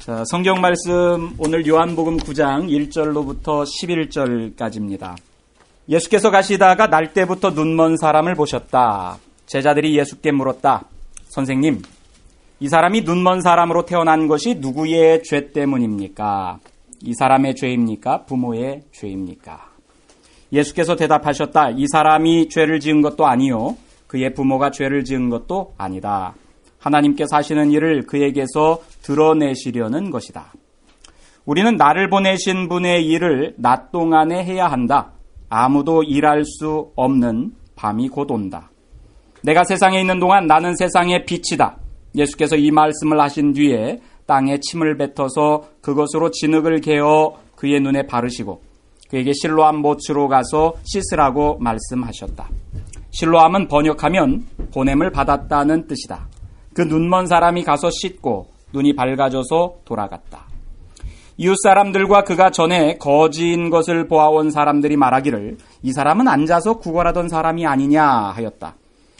자, 성경 말씀 오늘 요한복음 9장 1절로부터 11절까지입니다. 예수께서 가시다가 날 때부터 눈먼 사람을 보셨다. 제자들이 예수께 물었다. 선생님, 이 사람이 눈먼 사람으로 태어난 것이 누구의 죄 때문입니까? 이 사람의 죄입니까? 부모의 죄입니까? 예수께서 대답하셨다. 이 사람이 죄를 지은 것도 아니요, 그의 부모가 죄를 지은 것도 아니다. 하나님께서 하시는 일을 그에게서 드러내시려는 것이다. 우리는 나를 보내신 분의 일을 낮 동안에 해야 한다. 아무도 일할 수 없는 밤이 곧 온다. 내가 세상에 있는 동안 나는 세상의 빛이다. 예수께서 이 말씀을 하신 뒤에 땅에 침을 뱉어서 그것으로 진흙을 개어 그의 눈에 바르시고 그에게 실로암 못으로 가서 씻으라고 말씀하셨다. 실로암은 번역하면 보냄을 받았다는 뜻이다. 그 눈먼 사람이 가서 씻고 눈이 밝아져서 돌아갔다. 이웃 사람들과 그가 전에 거지인 것을 보아온 사람들이 말하기를 이 사람은 앉아서 구걸하던 사람이 아니냐 하였다.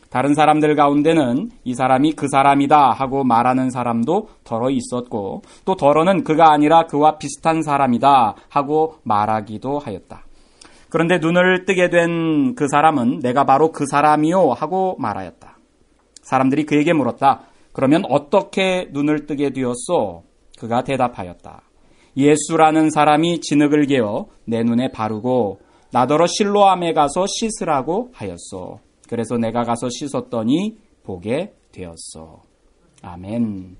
다른 사람들 가운데는 이 사람이 그 사람이다 하고 말하는 사람도 더러 있었고 또 더러는 그가 아니라 그와 비슷한 사람이다 하고 말하기도 하였다. 그런데 눈을 뜨게 된 그 사람은 내가 바로 그 사람이요 하고 말하였다. 사람들이 그에게 물었다. 그러면 어떻게 눈을 뜨게 되었소? 그가 대답하였다. 예수라는 사람이 진흙을 개어 내 눈에 바르고 나더러 실로암에 가서 씻으라고 하였소. 그래서 내가 가서 씻었더니 보게 되었소. 아멘.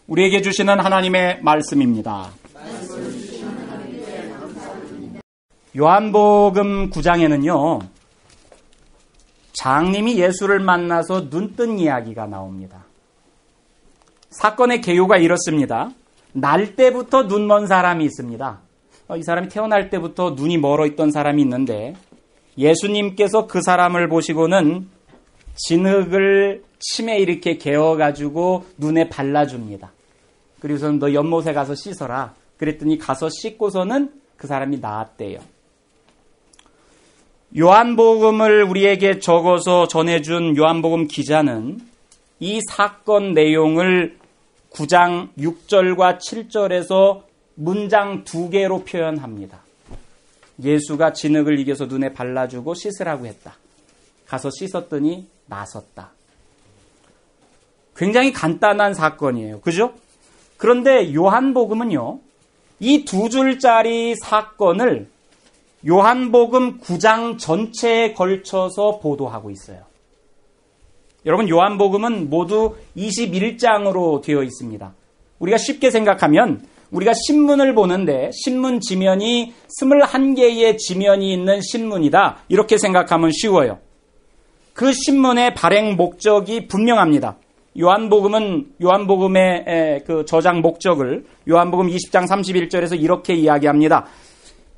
우리에게 주시는 하나님의 말씀입니다. 요한복음 9장에는요. 장님이 예수를 만나서 눈뜬 이야기가 나옵니다. 사건의 개요가 이렇습니다. 날 때부터 눈먼 사람이 있습니다. 이 사람이 태어날 때부터 눈이 멀어 있던 사람이 있는데 예수님께서 그 사람을 보시고는 진흙을 침에 이렇게 개어가지고 눈에 발라줍니다. 그리고서는 너 연못에 가서 씻어라. 그랬더니 가서 씻고서는 그 사람이 나았대요. 요한복음을 우리에게 적어서 전해준 요한복음 기자는 이 사건 내용을 9장 6절과 7절에서 문장 2개로 표현합니다. 예수가 진흙을 이겨서 눈에 발라주고 씻으라고 했다. 가서 씻었더니 나섰다. 굉장히 간단한 사건이에요. 그죠? 그런데 요한복음은요, 이 2줄짜리 사건을 요한복음 9장 전체에 걸쳐서 보도하고 있어요. 여러분, 요한복음은 모두 21장으로 되어 있습니다. 우리가 쉽게 생각하면 우리가 신문을 보는데 신문 지면이 21개의 지면이 있는 신문이다. 이렇게 생각하면 쉬워요. 그 신문의 발행 목적이 분명합니다. 요한복음의 그 저장 목적을 요한복음 20장 31절에서 이렇게 이야기합니다.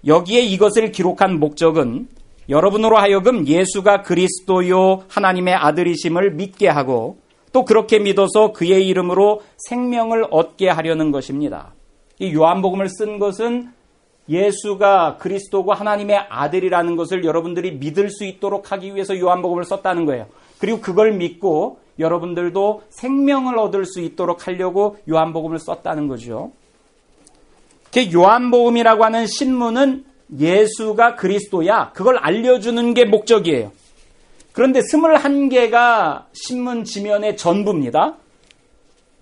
여기에 이것을 기록한 목적은 여러분으로 하여금 예수가 그리스도요 하나님의 아들이심을 믿게 하고 또 그렇게 믿어서 그의 이름으로 생명을 얻게 하려는 것입니다. 이 요한복음을 쓴 것은 예수가 그리스도고 하나님의 아들이라는 것을 여러분들이 믿을 수 있도록 하기 위해서 요한복음을 썼다는 거예요. 그리고 그걸 믿고 여러분들도 생명을 얻을 수 있도록 하려고 요한복음을 썼다는 거죠. 요한복음이라고 하는 신문은 예수가 그리스도야, 그걸 알려주는 게 목적이에요. 그런데 21개가 신문 지면의 전부입니다.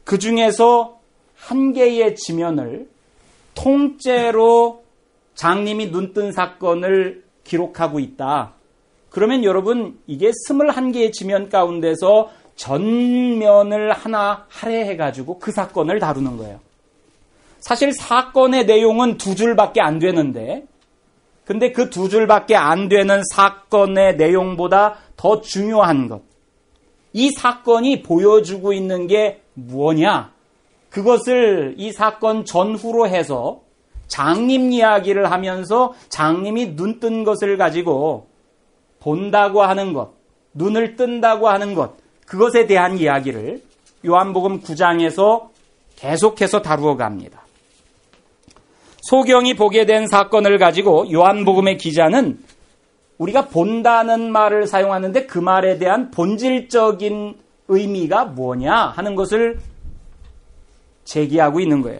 그 중에서 1개의 지면을 통째로 장님이 눈뜬 사건을 기록하고 있다. 그러면 여러분, 이게 21개의 지면 가운데서 전면을 하나 할애해가지고 그 사건을 다루는 거예요. 사실 사건의 내용은 2줄밖에 안 되는데, 근데 그 2줄밖에 안 되는 사건의 내용보다 더 중요한 것, 이 사건이 보여주고 있는 게 뭐냐? 그것을 이 사건 전후로 해서 장님 이야기를 하면서 장님이 눈뜬 것을 가지고 본다고 하는 것, 눈을 뜬다고 하는 것, 그것에 대한 이야기를 요한복음 9장에서 계속해서 다루어 갑니다. 소경이 보게 된 사건을 가지고 요한복음의 기자는 우리가 본다는 말을 사용하는데 그 말에 대한 본질적인 의미가 뭐냐 하는 것을 제기하고 있는 거예요.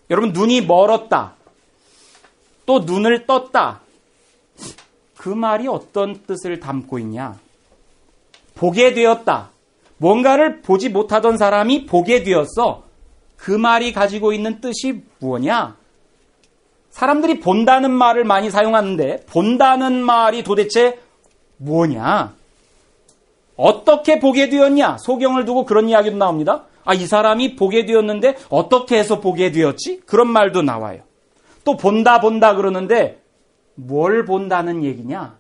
여러분, 눈이 멀었다. 또 눈을 떴다. 그 말이 어떤 뜻을 담고 있냐? 보게 되었다. 뭔가를 보지 못하던 사람이 보게 되었어. 그 말이 가지고 있는 뜻이 무엇이냐? 사람들이 본다는 말을 많이 사용하는데 본다는 말이 도대체 뭐냐? 어떻게 보게 되었냐? 소경을 두고 그런 이야기도 나옵니다. 이 사람이 보게 되었는데 어떻게 해서 보게 되었지? 그런 말도 나와요. 또 본다 그러는데 뭘 본다는 얘기냐?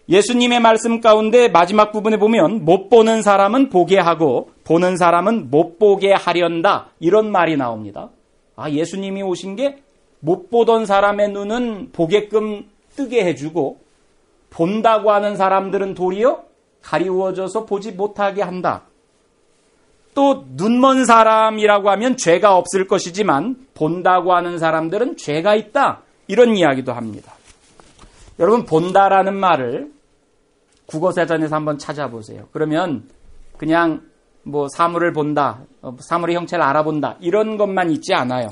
예수님의 말씀 가운데 마지막 부분에 보면 못 보는 사람은 보게 하고 보는 사람은 못 보게 하련다. 이런 말이 나옵니다. 예수님이 오신 게 못 보던 사람의 눈은 보게끔 뜨게 해주고 본다고 하는 사람들은 도리어 가리워져서 보지 못하게 한다. 또 눈먼 사람이라고 하면 죄가 없을 것이지만 본다고 하는 사람들은 죄가 있다. 이런 이야기도 합니다. 여러분, 본다라는 말을 국어사전에서 한번 찾아보세요. 그러면 그냥 사물을 본다, 사물의 형체를 알아본다 이런 것만 있지 않아요.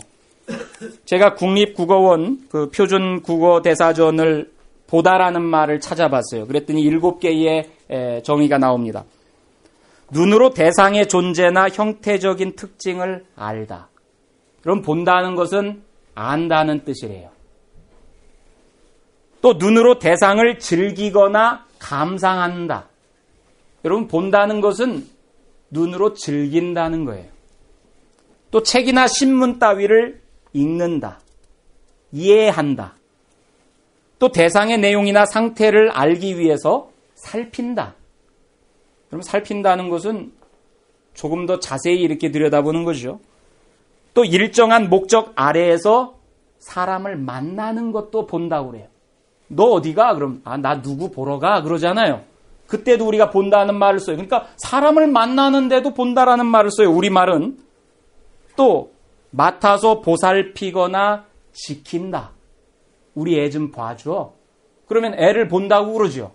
제가 국립국어원 그 표준국어대사전을 보다라는 말을 찾아봤어요. 그랬더니 7개의 정의가 나옵니다. 눈으로 대상의 존재나 형태적인 특징을 알다. 그럼 본다는 것은 안다는 뜻이래요. 또 눈으로 대상을 즐기거나 감상한다. 여러분, 본다는 것은 눈으로 즐긴다는 거예요. 또 책이나 신문 따위를 읽는다. 이해한다. 또 대상의 내용이나 상태를 알기 위해서 살핀다. 그럼 살핀다는 것은 조금 더 자세히 이렇게 들여다보는 거죠. 또 일정한 목적 아래에서 사람을 만나는 것도 본다고 그래요. 너 어디 가? 그럼 나 누구 보러 가? 그러잖아요. 그때도 우리가 본다는 말을 써요. 그러니까 사람을 만나는데도 본다라는 말을 써요. 우리말은. 또 맡아서 보살피거나 지킨다. 우리 애 좀 봐줘. 그러면 애를 본다고 그러죠.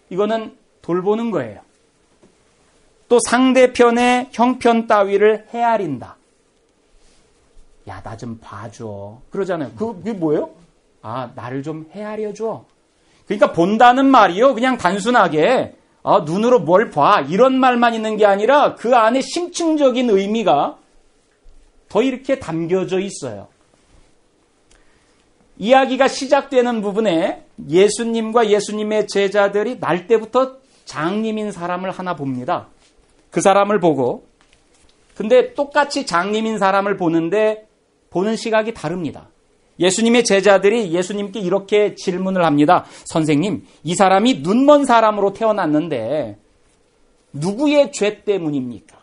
이거는 돌보는 거예요. 또 상대편의 형편 따위를 헤아린다. 야, 나 좀 봐줘. 그러잖아요. 그게 뭐예요? 나를 좀 헤아려줘. 그러니까 본다는 말이요. 그냥 단순하게 눈으로 뭘 봐. 이런 말만 있는 게 아니라 그 안에 심층적인 의미가 더 이렇게 담겨져 있어요. 이야기가 시작되는 부분에 예수님과 예수님의 제자들이 날 때부터 장님인 사람을 하나 봅니다. 그 사람을 보고 근데 똑같이 장님인 사람을 보는데 보는 시각이 다릅니다. 예수님의 제자들이 예수님께 이렇게 질문을 합니다. 선생님, 이 사람이 눈먼 사람으로 태어났는데 누구의 죄 때문입니까?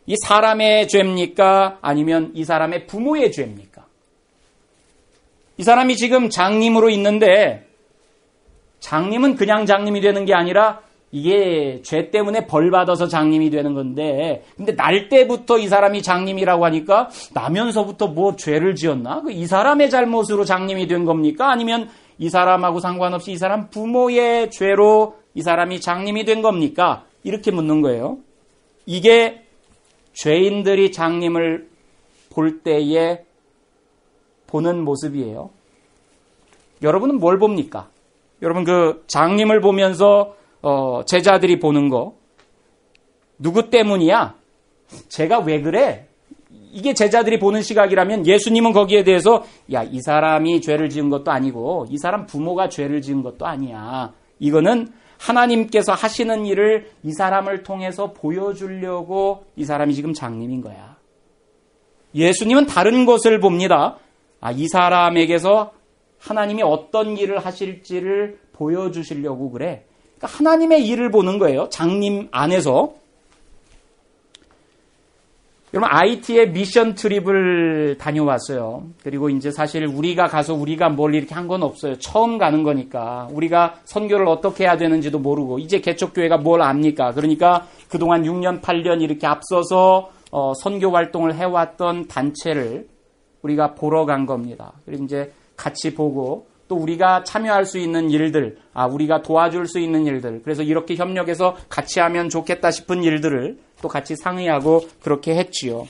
이 사람의 죄입니까? 아니면 이 사람의 부모의 죄입니까? 이 사람이 지금 장님으로 있는데 장님은 그냥 장님이 되는 게 아니라 이게 죄 때문에 벌 받아서 장님이 되는 건데 근데 날 때부터 이 사람이 장님이라고 하니까 나면서부터 뭐 죄를 지었나? 이 사람의 잘못으로 장님이 된 겁니까? 아니면 이 사람하고 상관없이 이 사람 부모의 죄로 이 사람이 장님이 된 겁니까? 이렇게 묻는 거예요. 이게 죄인들이 장님을 볼 때에 보는 모습이에요. 여러분은 뭘 봅니까? 여러분 그 장님을 보면서 제자들이 보는 거 누구 때문이야? 제가 왜 그래? 이게 제자들이 보는 시각이라면 예수님은 거기에 대해서 이 사람이 죄를 지은 것도 아니고 이 사람 부모가 죄를 지은 것도 아니야. 이거는 하나님께서 하시는 일을 이 사람을 통해서 보여주려고 이 사람이 지금 장님인 거야. 예수님은 다른 것을 봅니다. 이 사람에게서 하나님이 어떤 일을 하실지를 보여주시려고 그래. 그러니까 하나님의 일을 보는 거예요. 장님 안에서. 여러분 IT의 미션 트립을 다녀왔어요. 그리고 이제 사실 우리가 가서 우리가 뭘 이렇게 한 건 없어요. 처음 가는 거니까. 우리가 선교를 어떻게 해야 되는지도 모르고 이제 개척교회가 뭘 압니까? 그러니까 그동안 6년 8년 이렇게 앞서서 선교 활동을 해왔던 단체를 우리가 보러 간 겁니다. 그리고 이제 같이 보고 또 우리가 참여할 수 있는 일들, 우리가 도와줄 수 있는 일들, 그래서 이렇게 협력해서 같이 하면 좋겠다 싶은 일들을 또 같이 상의하고 그렇게 했지요.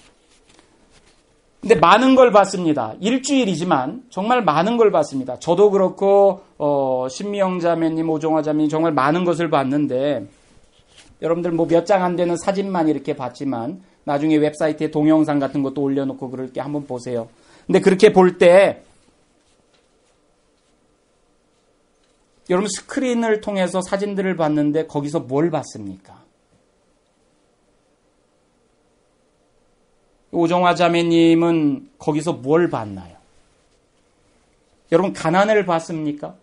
근데 많은 걸 봤습니다. 일주일이지만 정말 많은 걸 봤습니다. 저도 그렇고 신미영 자매님, 오종화 자매님 정말 많은 것을 봤는데 여러분들 뭐 몇 장 안 되는 사진만 이렇게 봤지만 나중에 웹사이트에 동영상 같은 것도 올려놓고 그럴게 한번 보세요. 근데 그렇게 볼 때 여러분 스크린을 통해서 사진들을 봤는데 거기서 뭘 봤습니까? 오정화 자매님은 거기서 뭘 봤나요? 여러분 가난을 봤습니까?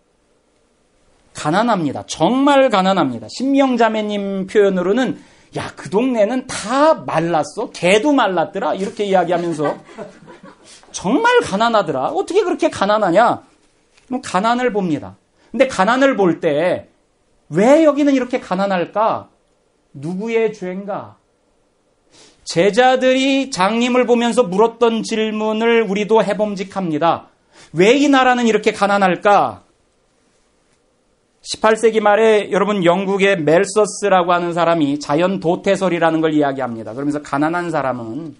가난합니다. 정말 가난합니다. 신미영 자매님 표현으로는 야, 그 동네는 다 말랐어? 개도 말랐더라? 이렇게 이야기하면서 정말 가난하더라. 어떻게 그렇게 가난하냐? 그럼 가난을 봅니다. 근데 가난을 볼 때 왜 여기는 이렇게 가난할까? 누구의 죄인가? 제자들이 장님을 보면서 물었던 질문을 우리도 해봄직합니다. 왜 이 나라는 이렇게 가난할까? 18세기 말에 여러분 영국의 멜서스라고 하는 사람이 자연 도태설이라는 걸 이야기합니다. 그러면서 가난한 사람은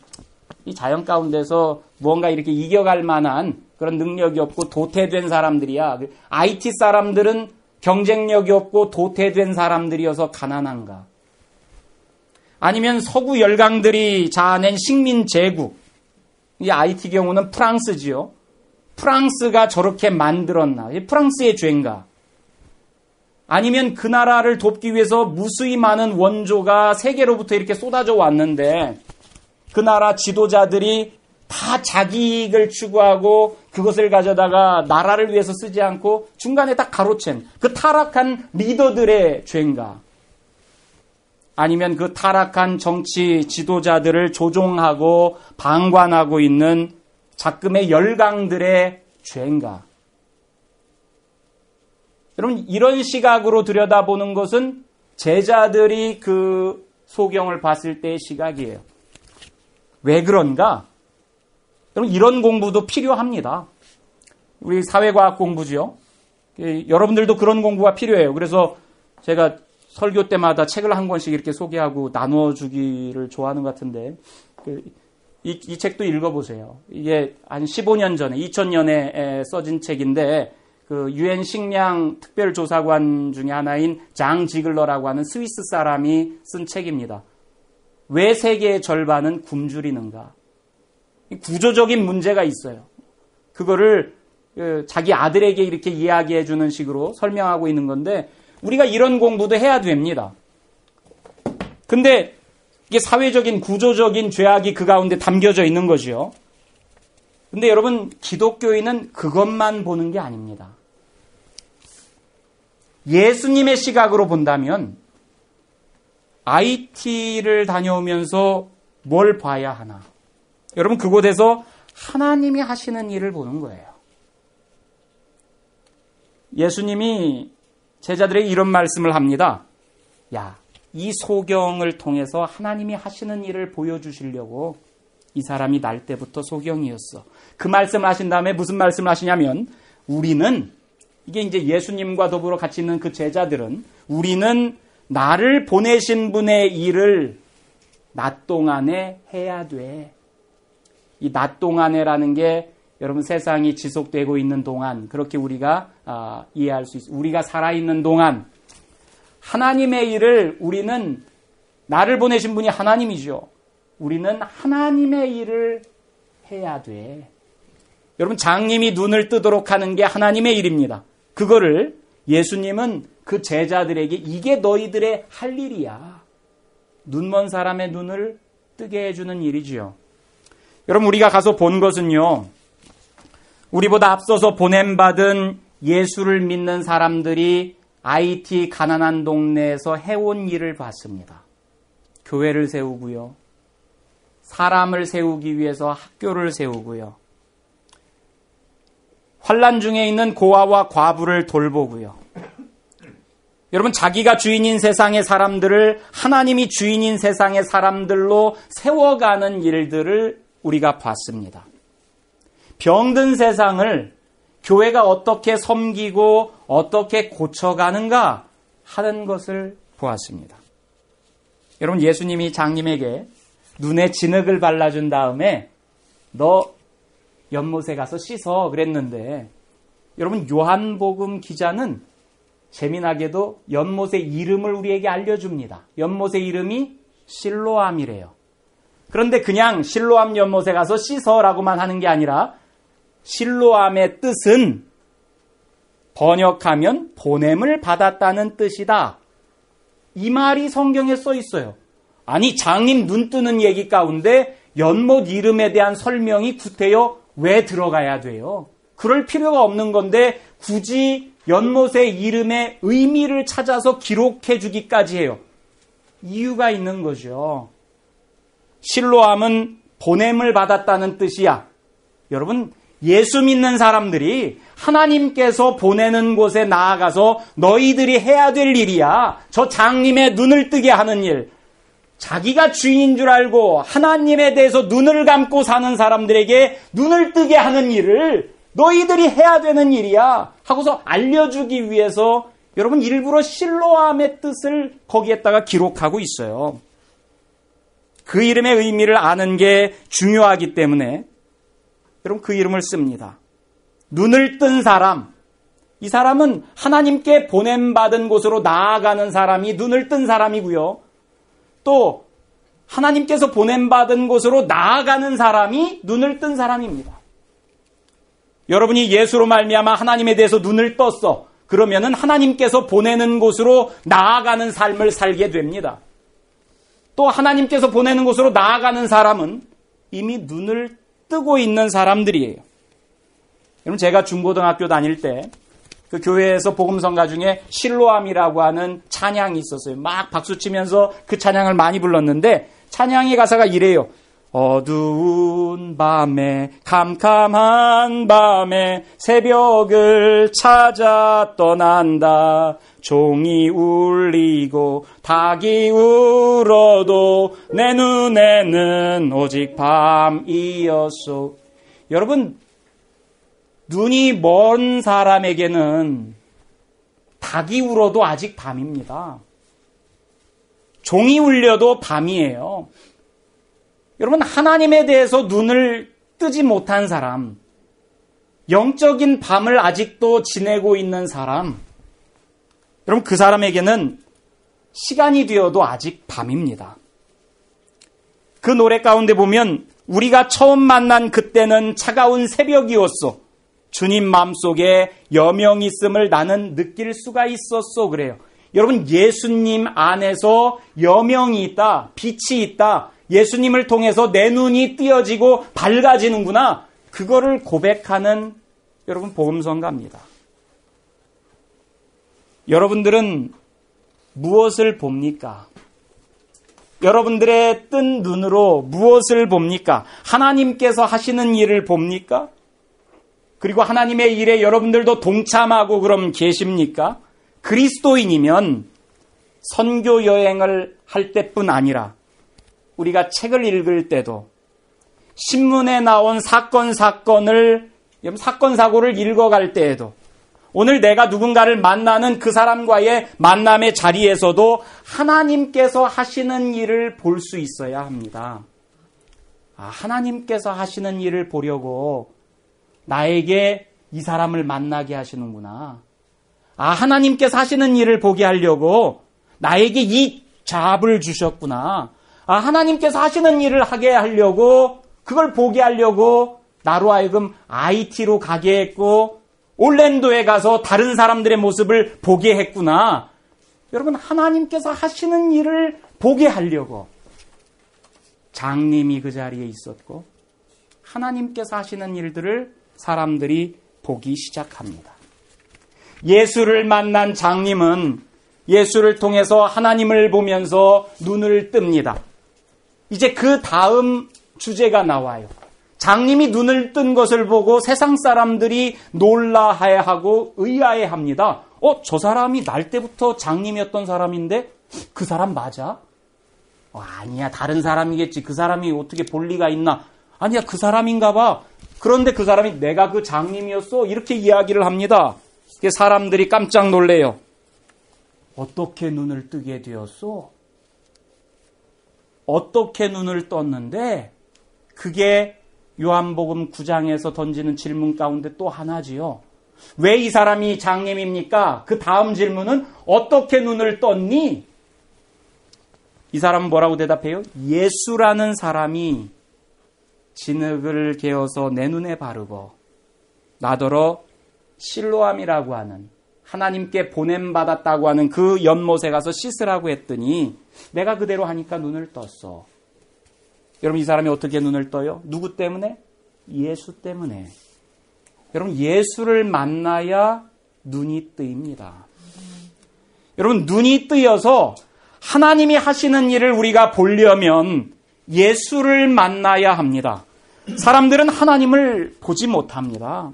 이 자연 가운데서 무언가 이렇게 이겨갈 만한 그런 능력이 없고 도태된 사람들이야. IT 사람들은 경쟁력이 없고 도태된 사람들이어서 가난한가? 아니면 서구 열강들이 자아낸 식민 제국, 이 IT 경우는 프랑스지요. 프랑스가 저렇게 만들었나? 프랑스의 죄인가? 아니면 그 나라를 돕기 위해서 무수히 많은 원조가 세계로부터 이렇게 쏟아져 왔는데 그 나라 지도자들이 다 자기 이익을 추구하고 그것을 가져다가 나라를 위해서 쓰지 않고 중간에 딱 가로챈 그 타락한 리더들의 죄인가? 아니면 그 타락한 정치 지도자들을 조종하고 방관하고 있는 작금의 열강들의 죄인가? 여러분 이런 시각으로 들여다보는 것은 제자들이 그 소경을 봤을 때의 시각이에요. 왜 그런가? 여러분 이런 공부도 필요합니다. 우리 사회과학 공부죠. 여러분들도 그런 공부가 필요해요. 그래서 제가 설교 때마다 책을 한 권씩 이렇게 소개하고 나눠주기를 좋아하는 것 같은데 이 책도 읽어보세요. 이게 한 15년 전에 2000년에 써진 책인데 그 유엔 식량 특별조사관 중에 하나인 장 지글러라고 하는 스위스 사람이 쓴 책입니다. 왜 세계의 절반은 굶주리는가? 구조적인 문제가 있어요. 그거를 자기 아들에게 이렇게 이야기해 주는 식으로 설명하고 있는 건데 우리가 이런 공부도 해야 됩니다. 근데 이게 사회적인 구조적인 죄악이 그 가운데 담겨져 있는 거죠. 근데 여러분 기독교인은 그것만 보는 게 아닙니다. 예수님의 시각으로 본다면 IT를 다녀오면서 뭘 봐야 하나? 여러분 그곳에서 하나님이 하시는 일을 보는 거예요. 예수님이 제자들에게 이런 말씀을 합니다. 야, 이 소경을 통해서 하나님이 하시는 일을 보여주시려고 이 사람이 날 때부터 소경이었어. 그 말씀을 하신 다음에 무슨 말씀을 하시냐면 우리는 이게 이제 예수님과 더불어 같이 있는 그 제자들은 우리는 나를 보내신 분의 일을 낮 동안에 해야 돼. 이 낮 동안에라는 게 여러분 세상이 지속되고 있는 동안 그렇게 우리가 이해할 수 있어요. 우리가 살아있는 동안 하나님의 일을 우리는 나를 보내신 분이 하나님이죠. 우리는 하나님의 일을 해야 돼. 여러분 장님이 눈을 뜨도록 하는 게 하나님의 일입니다. 그거를 예수님은 그 제자들에게 이게 너희들의 할 일이야. 눈먼 사람의 눈을 뜨게 해주는 일이지요. 여러분 우리가 가서 본 것은요. 우리보다 앞서서 보냄받은 예수를 믿는 사람들이 IT 가난한 동네에서 해온 일을 봤습니다. 교회를 세우고요. 사람을 세우기 위해서 학교를 세우고요. 환난 중에 있는 고아와 과부를 돌보고요. 여러분 자기가 주인인 세상의 사람들을 하나님이 주인인 세상의 사람들로 세워가는 일들을 우리가 봤습니다. 병든 세상을 교회가 어떻게 섬기고 어떻게 고쳐가는가 하는 것을 보았습니다. 여러분 예수님이 장님에게 눈에 진흙을 발라준 다음에 너 연못에 가서 씻어 그랬는데, 여러분 요한복음 기자는 재미나게도 연못의 이름을 우리에게 알려줍니다. 연못의 이름이 실로암이래요. 그런데 그냥 실로암 연못에 가서 씻어라고만 하는 게 아니라 실로암의 뜻은 번역하면 보냄을 받았다는 뜻이다. 이 말이 성경에 써 있어요. 아니, 장님 눈 뜨는 얘기 가운데 연못 이름에 대한 설명이 구태여 왜 들어가야 돼요? 그럴 필요가 없는 건데 굳이 연못의 이름의 의미를 찾아서 기록해 주기까지 해요. 이유가 있는 거죠. 실로암은 보냄을 받았다는 뜻이야. 여러분, 예수 믿는 사람들이 하나님께서 보내는 곳에 나아가서 너희들이 해야 될 일이야. 저 장님의 눈을 뜨게 하는 일. 자기가 주인인 줄 알고 하나님에 대해서 눈을 감고 사는 사람들에게 눈을 뜨게 하는 일을 너희들이 해야 되는 일이야 하고서 알려주기 위해서 여러분 일부러 실로암의 뜻을 거기에다가 기록하고 있어요. 그 이름의 의미를 아는 게 중요하기 때문에 여러분 그 이름을 씁니다. 눈을 뜬 사람, 이 사람은 하나님께 보냄받은 곳으로 나아가는 사람이 눈을 뜬 사람이고요. 또 하나님께서 보냄받은 곳으로 나아가는 사람이 눈을 뜬 사람입니다. 여러분이 예수로 말미암아 하나님에 대해서 눈을 떴어. 그러면은 하나님께서 보내는 곳으로 나아가는 삶을 살게 됩니다. 또 하나님께서 보내는 곳으로 나아가는 사람은 이미 눈을 뜨고 있는 사람들이에요. 여러분 제가 중고등학교 다닐 때 그 교회에서 복음성가 중에 실로암이라고 하는 찬양이 있었어요. 막 박수치면서 그 찬양을 많이 불렀는데 찬양의 가사가 이래요. 어두운 밤에 캄캄한 밤에 새벽을 찾아 떠난다. 종이 울리고 닭이 울어도 내 눈에는 오직 밤이었소. 여러분 눈이 먼 사람에게는 닭이 울어도 아직 밤입니다. 종이 울려도 밤이에요. 여러분 하나님에 대해서 눈을 뜨지 못한 사람, 영적인 밤을 아직도 지내고 있는 사람, 여러분 그 사람에게는 시간이 되어도 아직 밤입니다. 그 노래 가운데 보면 우리가 처음 만난 그때는 차가운 새벽이었소. 주님 마음속에 여명이 있음을 나는 느낄 수가 있었소 그래요. 여러분 예수님 안에서 여명이 있다, 빛이 있다. 예수님을 통해서 내 눈이 띄어지고 밝아지는구나. 그거를 고백하는 여러분 복음성가입니다. 여러분들은 무엇을 봅니까? 여러분들의 뜬 눈으로 무엇을 봅니까? 하나님께서 하시는 일을 봅니까? 그리고 하나님의 일에 여러분들도 동참하고 그럼 계십니까? 그리스도인이면 선교 여행을 할 때뿐 아니라 우리가 책을 읽을 때도 신문에 나온 사건 사고를 읽어갈 때에도 오늘 내가 누군가를 만나는 그 사람과의 만남의 자리에서도 하나님께서 하시는 일을 볼 수 있어야 합니다. 하나님께서 하시는 일을 보려고 나에게 이 사람을 만나게 하시는구나. 하나님께서 하시는 일을 보게 하려고 나에게 이 잡을 주셨구나. 하나님께서 하시는 일을 하게 하려고, 그걸 보게 하려고 나로 하여금 IT로 가게 했고 올랜도에 가서 다른 사람들의 모습을 보게 했구나. 여러분 하나님께서 하시는 일을 보게 하려고 장님이 그 자리에 있었고 하나님께서 하시는 일들을 사람들이 보기 시작합니다. 예수를 만난 장님은 예수를 통해서 하나님을 보면서 눈을 뜹니다. 이제 그 다음 주제가 나와요. 장님이 눈을 뜬 것을 보고 세상 사람들이 놀라해하고 의아해합니다. 저 사람이 날 때부터 장님이었던 사람인데 그 사람 맞아? 아니야, 다른 사람이겠지. 그 사람이 어떻게 볼 리가 있나? 아니야, 그 사람인가 봐. 그런데 그 사람이 내가 그 장님이었어? 이렇게 이야기를 합니다. 사람들이 깜짝 놀래요. 어떻게 눈을 뜨게 되었어? 어떻게 눈을 떴는데 그게 요한복음 9장에서 던지는 질문 가운데 또 하나지요. 왜 이 사람이 장님입니까? 그 다음 질문은 어떻게 눈을 떴니? 이 사람은 뭐라고 대답해요? 예수라는 사람이 진흙을 개어서 내 눈에 바르고 나더러 실로암이라고 하는 하나님께 보냄받았다고 하는 그 연못에 가서 씻으라고 했더니 내가 그대로 하니까 눈을 떴어. 여러분 이 사람이 어떻게 눈을 떠요? 누구 때문에? 예수 때문에. 여러분 예수를 만나야 눈이 뜨입니다. 여러분 눈이 뜨여서 하나님이 하시는 일을 우리가 보려면 예수를 만나야 합니다. 사람들은 하나님을 보지 못합니다.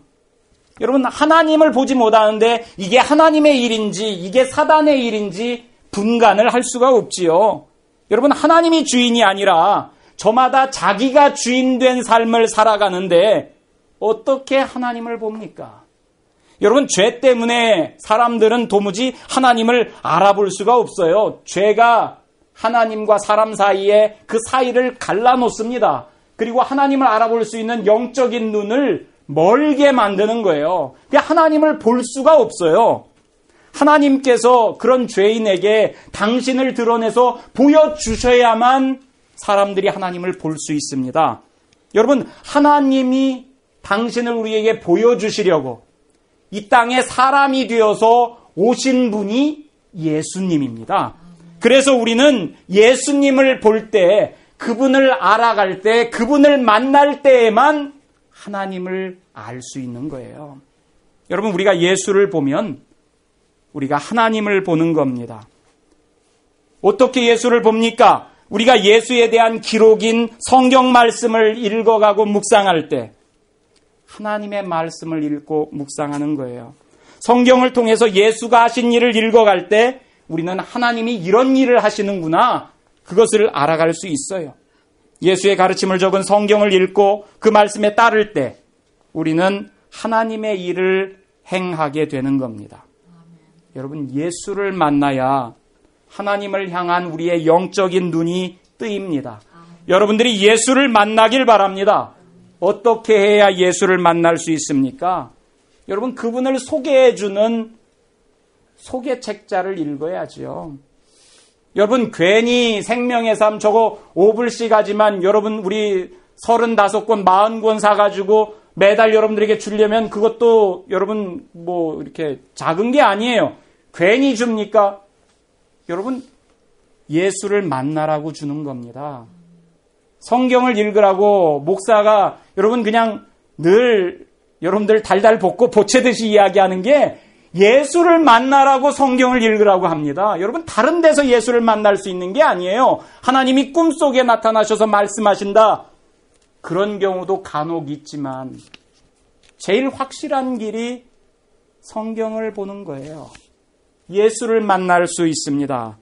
여러분 하나님을 보지 못하는데 이게 하나님의 일인지 이게 사단의 일인지 분간을 할 수가 없지요. 여러분 하나님이 주인이 아니라 저마다 자기가 주인된 삶을 살아가는데 어떻게 하나님을 봅니까? 여러분 죄 때문에 사람들은 도무지 하나님을 알아볼 수가 없어요. 죄가 하나님과 사람 사이에 그 사이를 갈라놓습니다. 그리고 하나님을 알아볼 수 있는 영적인 눈을 멀게 만드는 거예요. 하나님을 볼 수가 없어요. 하나님께서 그런 죄인에게 당신을 드러내서 보여주셔야만 사람들이 하나님을 볼 수 있습니다. 여러분 하나님이 당신을 우리에게 보여주시려고 이 땅에 사람이 되어서 오신 분이 예수님입니다. 그래서 우리는 예수님을 볼 때, 그분을 알아갈 때, 그분을 만날 때에만 하나님을 알 수 있는 거예요. 여러분 우리가 예수를 보면 우리가 하나님을 보는 겁니다. 어떻게 예수를 봅니까? 우리가 예수에 대한 기록인 성경 말씀을 읽어가고 묵상할 때 하나님의 말씀을 읽고 묵상하는 거예요. 성경을 통해서 예수가 하신 일을 읽어갈 때 우리는 하나님이 이런 일을 하시는구나 그것을 알아갈 수 있어요. 예수의 가르침을 적은 성경을 읽고 그 말씀에 따를 때 우리는 하나님의 일을 행하게 되는 겁니다. 여러분 예수를 만나야 하나님을 향한 우리의 영적인 눈이 뜨입니다. 여러분들이 예수를 만나길 바랍니다. 어떻게 해야 예수를 만날 수 있습니까? 여러분 그분을 소개해주는 소개책자를 읽어야죠. 여러분 괜히 생명의 삶 저거 5불씩 하지만 여러분 우리 35권 40권 사가지고 매달 여러분들에게 주려면 그것도 여러분 뭐 이렇게 작은 게 아니에요. 괜히 줍니까? 여러분 예수를 만나라고 주는 겁니다. 성경을 읽으라고 목사가 여러분 그냥 늘 여러분들 달달 볶고 보채듯이 이야기하는 게 예수를 만나라고 성경을 읽으라고 합니다. 여러분 다른 데서 예수를 만날 수 있는 게 아니에요. 하나님이 꿈속에 나타나셔서 말씀하신다. 그런 경우도 간혹 있지만 제일 확실한 길이 성경을 보는 거예요. 예수를 만날 수 있습니다.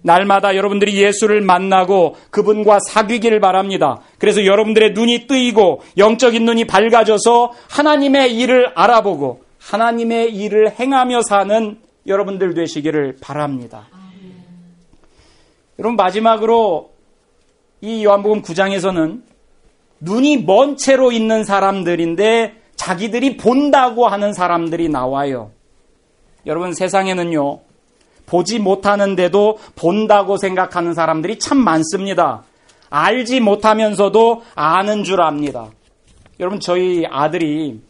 날마다 여러분들이 예수를 만나고 그분과 사귀길 바랍니다. 그래서 여러분들의 눈이 뜨이고 영적인 눈이 밝아져서 하나님의 일을 알아보고 하나님의 일을 행하며 사는 여러분들 되시기를 바랍니다. 여러분 마지막으로 이 요한복음 9장에서는 눈이 먼 채로 있는 사람들인데 자기들이 본다고 하는 사람들이 나와요. 여러분 세상에는요. 보지 못하는데도 본다고 생각하는 사람들이 참 많습니다. 알지 못하면서도 아는 줄 압니다. 여러분 저희 아들이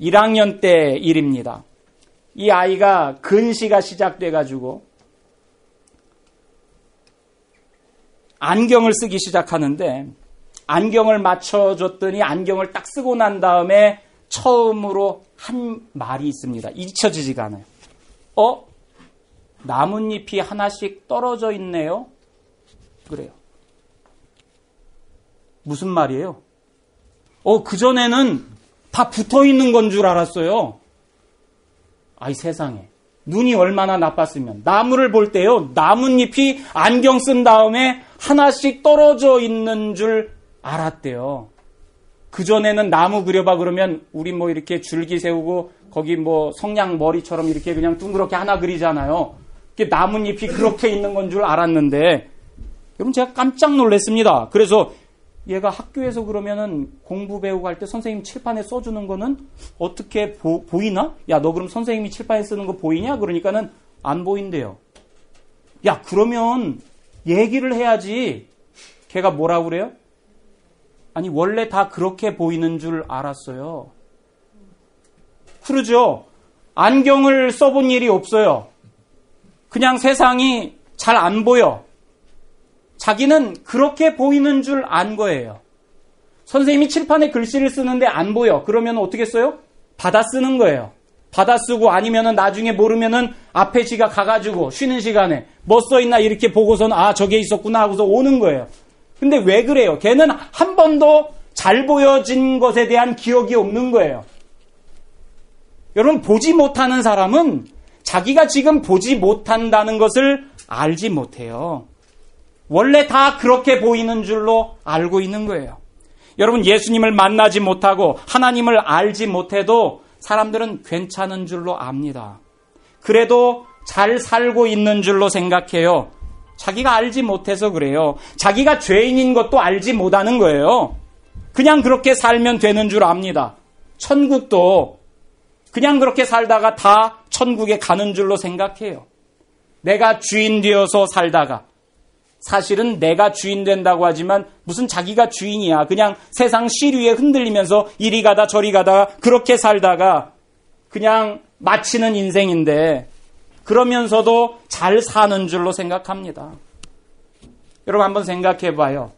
1학년 때 일입니다. 이 아이가 근시가 시작돼가지고 안경을 쓰기 시작하는데 안경을 맞춰줬더니 안경을 딱 쓰고 난 다음에 처음으로 한 말이 있습니다. 잊혀지지가 않아요. 나뭇잎이 하나씩 떨어져 있네요. 그래요. 무슨 말이에요? 그전에는 다 붙어 있는 건 줄 알았어요. 아이 세상에. 눈이 얼마나 나빴으면. 나무를 볼 때요. 나뭇잎이 안경 쓴 다음에 하나씩 떨어져 있는 줄 알았대요. 그전에는 나무 그려봐 그러면 우리 뭐 이렇게 줄기 세우고 거기 뭐 성냥 머리처럼 이렇게 그냥 둥그렇게 하나 그리잖아요. 나뭇잎이 그렇게 있는 건 줄 알았는데 여러분 제가 깜짝 놀랐습니다. 그래서 얘가 학교에서 그러면은 공부 배우고 할 때 선생님 칠판에 써주는 거는 어떻게 보이나? 야, 너 그럼 선생님이 칠판에 쓰는 거 보이냐? 그러니까는 안 보인대요. 야, 그러면 얘기를 해야지. 걔가 뭐라고 그래요? 아니, 원래 다 그렇게 보이는 줄 알았어요. 그러죠. 안경을 써본 일이 없어요. 그냥 세상이 잘 안 보여. 자기는 그렇게 보이는 줄 안 거예요. 선생님이 칠판에 글씨를 쓰는데 안 보여. 그러면 어떻게 써요? 받아 쓰는 거예요. 받아 쓰고 아니면은 나중에 모르면은 앞에 지가 가가지고 쉬는 시간에 뭐 써있나 이렇게 보고서는 아, 저게 있었구나 하고서 오는 거예요. 근데 왜 그래요? 걔는 한 번도 잘 보여진 것에 대한 기억이 없는 거예요. 여러분, 보지 못하는 사람은 자기가 지금 보지 못한다는 것을 알지 못해요. 원래 다 그렇게 보이는 줄로 알고 있는 거예요. 여러분, 예수님을 만나지 못하고 하나님을 알지 못해도 사람들은 괜찮은 줄로 압니다. 그래도 잘 살고 있는 줄로 생각해요. 자기가 알지 못해서 그래요. 자기가 죄인인 것도 알지 못하는 거예요. 그냥 그렇게 살면 되는 줄 압니다. 천국도 그냥 그렇게 살다가 다 천국에 가는 줄로 생각해요. 내가 주인 되어서 살다가, 사실은 내가 주인 된다고 하지만 무슨 자기가 주인이야. 그냥 세상 시류에 흔들리면서 이리 가다 저리 가다 그렇게 살다가 그냥 마치는 인생인데, 그러면서도 잘 사는 줄로 생각합니다. 여러분, 한번 생각해 봐요.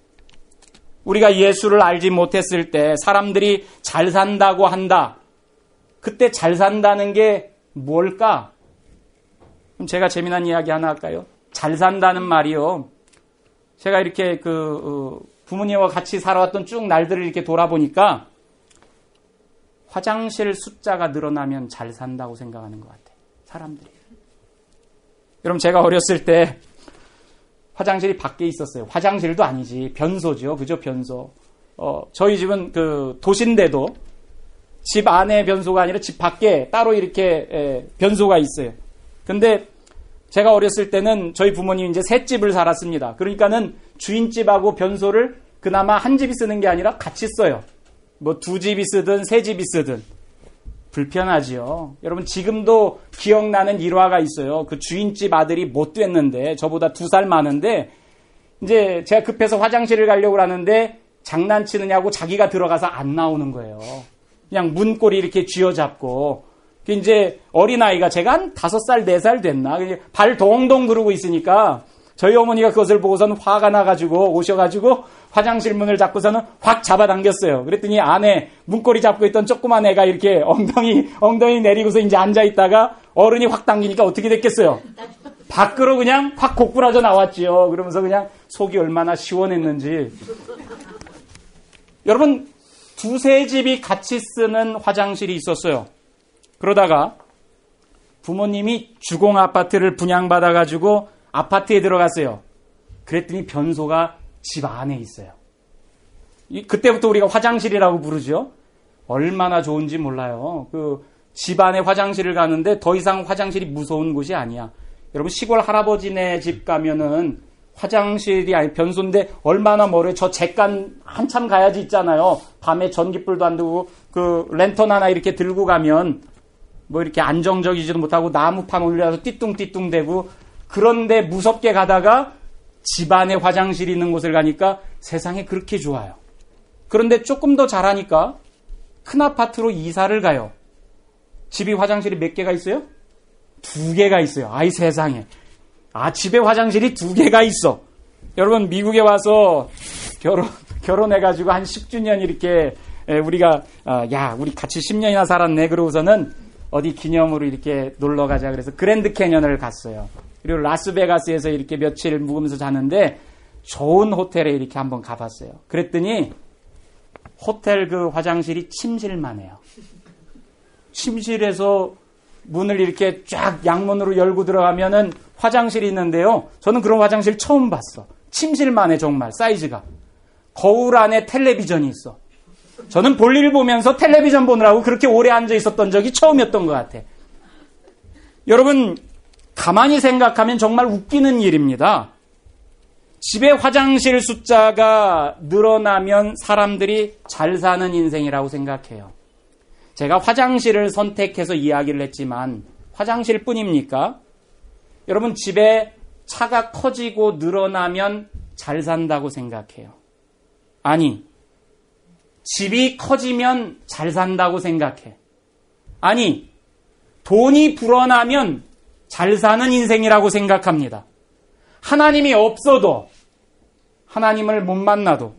우리가 예수를 알지 못했을 때 사람들이 잘 산다고 한다. 그때 잘 산다는 게 뭘까? 그럼 제가 재미난 이야기 하나 할까요? 잘 산다는 말이요. 제가 이렇게 부모님과 같이 살아왔던 쭉 날들을 이렇게 돌아보니까 화장실 숫자가 늘어나면 잘 산다고 생각하는 것 같아요. 사람들이. 여러분, 제가 어렸을 때 화장실이 밖에 있었어요. 화장실도 아니지. 변소죠. 그죠? 변소. 저희 집은 도시인데도 집 안에 변소가 아니라 집 밖에 따로 이렇게 변소가 있어요. 근데 제가 어렸을 때는 저희 부모님이 이제 새 집을 살았습니다. 그러니까는 주인집하고 변소를 그나마 한 집이 쓰는 게 아니라 같이 써요. 뭐 두 집이 쓰든 세 집이 쓰든. 불편하지요. 여러분, 지금도 기억나는 일화가 있어요. 그 주인집 아들이 못 됐는데, 저보다 2살 많은데, 이제 제가 급해서 화장실을 가려고 하는데 장난치느냐고 자기가 들어가서 안 나오는 거예요. 그냥 문고리 이렇게 쥐어잡고. 이제 어린아이가 제가 한 5살, 4살 됐나? 발 동동 그러고 있으니까 저희 어머니가 그것을 보고서는 화가 나가지고 오셔가지고 화장실 문을 잡고서는 확 잡아당겼어요. 그랬더니 안에 문고리 잡고 있던 조그만 애가 이렇게 엉덩이 내리고서 이제 앉아있다가 어른이 확 당기니까 어떻게 됐겠어요? 밖으로 그냥 확 고꾸라져 나왔지요. 그러면서 그냥 속이 얼마나 시원했는지. 여러분, 2-3집이 같이 쓰는 화장실이 있었어요. 그러다가 부모님이 주공 아파트를 분양받아가지고 아파트에 들어갔어요. 그랬더니 변소가 집 안에 있어요. 그때부터 우리가 화장실이라고 부르죠. 얼마나 좋은지 몰라요. 집 안에 화장실을 가는데 더 이상 화장실이 무서운 곳이 아니야. 여러분, 시골 할아버지네 집 가면은 화장실이 아니 변소인데 얼마나 멀어요. 저 객간 한참 가야지 있잖아요. 밤에 전기불도 안 두고 랜턴 하나 이렇게 들고 가면 뭐 이렇게 안정적이지도 못하고 나무판 올려서 띠뚱띠뚱 대고, 그런데 무섭게 가다가 집안에 화장실이 있는 곳을 가니까 세상에 그렇게 좋아요. 그런데 조금 더 잘하니까 큰 아파트로 이사를 가요. 집이 화장실이 몇 개가 있어요? 2개가 있어요. 아이 세상에. 집에 화장실이 2개가 있어. 여러분, 미국에 와서 결혼해가지고 한 10주년 이렇게 우리가 우리 같이 10년이나 살았네. 그러고서는 어디 기념으로 이렇게 놀러 가자 그래서 그랜드 캐년을 갔어요. 그리고 라스베가스에서 이렇게 며칠 묵으면서 자는데 좋은 호텔에 이렇게 한번 가봤어요. 그랬더니 호텔 화장실이 침실만 해요. 침실에서 문을 이렇게 쫙 양문으로 열고 들어가면은 화장실이 있는데요. 저는 그런 화장실 처음 봤어. 침실만 해, 정말 사이즈가. 거울 안에 텔레비전이 있어. 저는 볼일 보면서 텔레비전 보느라고 그렇게 오래 앉아 있었던 적이 처음이었던 것 같아. 여러분, 가만히 생각하면 정말 웃기는 일입니다. 집에 화장실 숫자가 늘어나면 사람들이 잘 사는 인생이라고 생각해요. 제가 화장실을 선택해서 이야기를 했지만 화장실 뿐입니까? 여러분, 집에 차가 커지고 늘어나면 잘 산다고 생각해요. 아니, 집이 커지면 잘 산다고 생각해. 아니, 돈이 불어나면 잘 사는 인생이라고 생각합니다. 하나님이 없어도, 하나님을 못 만나도,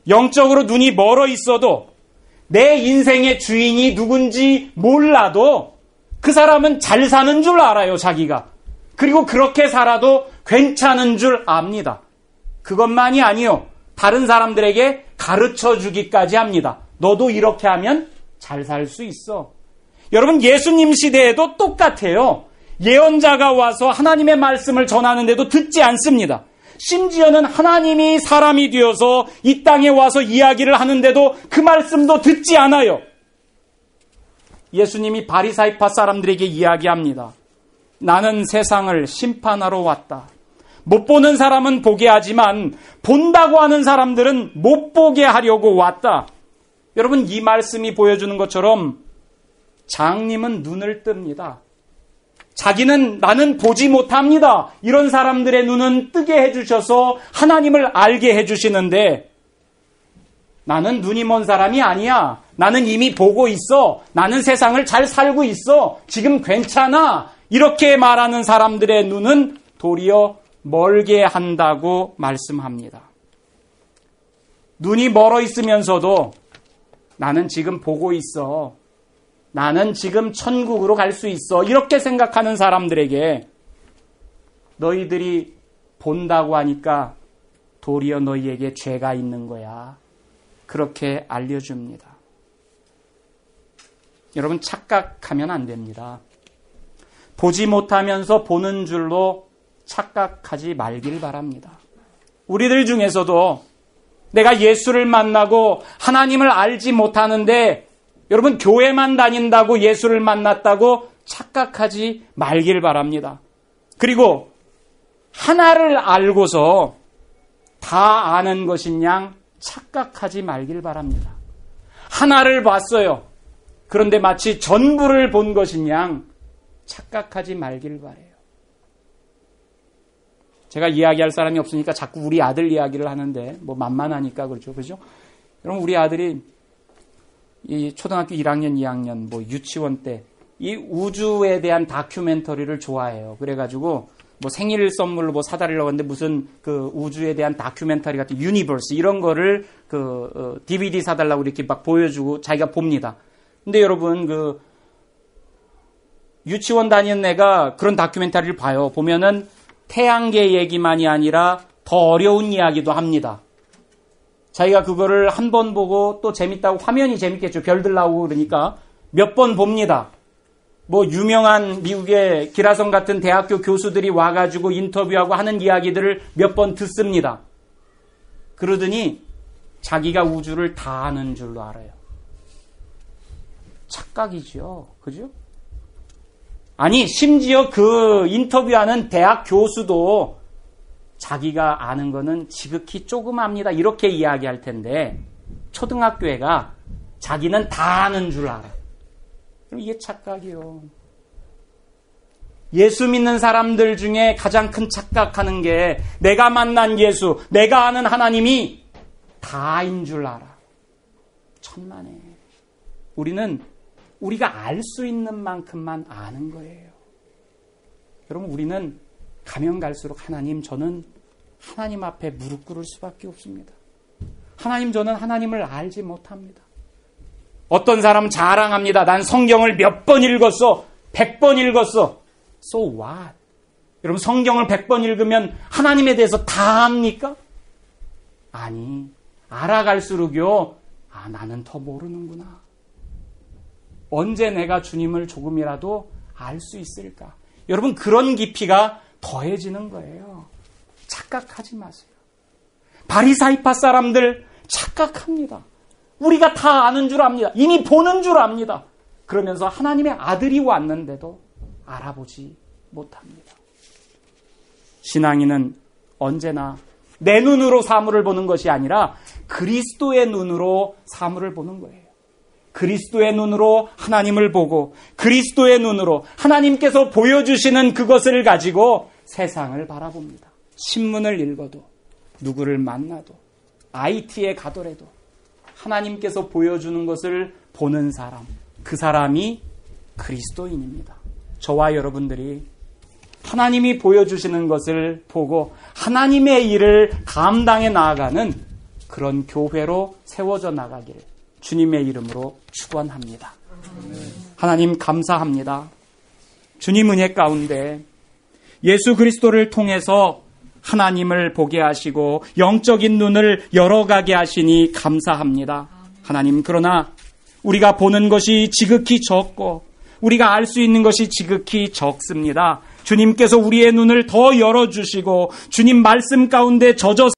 영적으로 눈이 멀어 있어도, 내 인생의 주인이 누군지 몰라도 그 사람은 잘 사는 줄 알아요, 자기가. 그리고 그렇게 살아도 괜찮은 줄 압니다. 그것만이 아니요, 다른 사람들에게 가르쳐 주기까지 합니다. 너도 이렇게 하면 잘 살 수 있어. 여러분, 예수님 시대에도 똑같아요. 예언자가 와서 하나님의 말씀을 전하는데도 듣지 않습니다. 심지어는 하나님이 사람이 되어서 이 땅에 와서 이야기를 하는데도 그 말씀도 듣지 않아요. 예수님이 바리사이파 사람들에게 이야기합니다. 나는 세상을 심판하러 왔다. 못 보는 사람은 보게 하지만 본다고 하는 사람들은 못 보게 하려고 왔다. 여러분, 이 말씀이 보여주는 것처럼 장님은 눈을 뜹니다. 자기는 나는 보지 못합니다. 이런 사람들의 눈은 뜨게 해주셔서 하나님을 알게 해주시는데, 나는 눈이 먼 사람이 아니야. 나는 이미 보고 있어. 나는 세상을 잘 살고 있어. 지금 괜찮아. 이렇게 말하는 사람들의 눈은 도리어 멀게 한다고 말씀합니다. 눈이 멀어 있으면서도 나는 지금 보고 있어. 나는 지금 천국으로 갈 수 있어. 이렇게 생각하는 사람들에게 너희들이 본다고 하니까 도리어 너희에게 죄가 있는 거야. 그렇게 알려줍니다. 여러분, 착각하면 안 됩니다. 보지 못하면서 보는 줄로 착각하지 말길 바랍니다. 우리들 중에서도 내가 예수를 만나고 하나님을 알지 못하는데, 여러분, 교회만 다닌다고 예수를 만났다고 착각하지 말길 바랍니다. 그리고 하나를 알고서 다 아는 것인 양 착각하지 말길 바랍니다. 하나를 봤어요. 그런데 마치 전부를 본 것인 양 착각하지 말길 바라요. 제가 이야기할 사람이 없으니까 자꾸 우리 아들 이야기를 하는데 뭐 만만하니까 그렇죠. 그죠? 여러분, 우리 아들이 이 초등학교 1학년, 2학년, 뭐 유치원 때 이 우주에 대한 다큐멘터리를 좋아해요. 그래가지고 뭐 생일 선물로 뭐 사달라고 하는데 무슨 그 우주에 대한 다큐멘터리 같은 유니버스 이런 거를 DVD 사달라고 이렇게 막 보여주고 자기가 봅니다. 근데 여러분, 그 유치원 다니는 애가 그런 다큐멘터리를 봐요. 보면은 태양계 얘기만이 아니라 더 어려운 이야기도 합니다. 자기가 그거를 한 번 보고 또 재밌다고, 화면이 재밌겠죠. 별들 나오고 그러니까 몇 번 봅니다. 뭐 유명한 미국의 기라성 같은 대학교 교수들이 와가지고 인터뷰하고 하는 이야기들을 몇 번 듣습니다. 그러더니 자기가 우주를 다 아는 줄로 알아요. 착각이죠. 그죠? 아니, 심지어 그 인터뷰하는 대학 교수도 자기가 아는 거는 지극히 조그맣니다. 이렇게 이야기할 텐데 초등학교 애가 자기는 다 아는 줄 알아. 그럼 이게 착각이요. 예수 믿는 사람들 중에 가장 큰 착각하는 게 내가 만난 예수, 내가 아는 하나님이 다인 줄 알아. 천만에. 우리는 우리가 알 수 있는 만큼만 아는 거예요. 여러분, 우리는 가면 갈수록 하나님, 저는 하나님 앞에 무릎 꿇을 수밖에 없습니다. 하나님, 저는 하나님을 알지 못합니다. 어떤 사람은 자랑합니다. 난 성경을 몇 번 읽었어. 100번 읽었어. So what? 여러분, 성경을 100번 읽으면 하나님에 대해서 다 압니까? 아니, 알아갈수록요, 나는 더 모르는구나. 언제 내가 주님을 조금이라도 알 수 있을까? 여러분, 그런 깊이가 더해지는 거예요. 착각하지 마세요. 바리사이파 사람들 착각합니다. 우리가 다 아는 줄 압니다. 이미 보는 줄 압니다. 그러면서 하나님의 아들이 왔는데도 알아보지 못합니다. 신앙인은 언제나 내 눈으로 사물을 보는 것이 아니라 그리스도의 눈으로 사물을 보는 거예요. 그리스도의 눈으로 하나님을 보고 그리스도의 눈으로 하나님께서 보여주시는 그것을 가지고 세상을 바라봅니다. 신문을 읽어도 누구를 만나도 IT에 가더라도 하나님께서 보여주는 것을 보는 사람, 그 사람이 그리스도인입니다. 저와 여러분들이 하나님이 보여주시는 것을 보고 하나님의 일을 감당해 나아가는 그런 교회로 세워져 나가기를 주님의 이름으로 축원합니다. 하나님 감사합니다. 주님 은혜 가운데 예수 그리스도를 통해서 하나님을 보게 하시고 영적인 눈을 열어가게 하시니 감사합니다. 하나님, 그러나 우리가 보는 것이 지극히 적고 우리가 알 수 있는 것이 지극히 적습니다. 주님께서 우리의 눈을 더 열어주시고 주님 말씀 가운데 젖어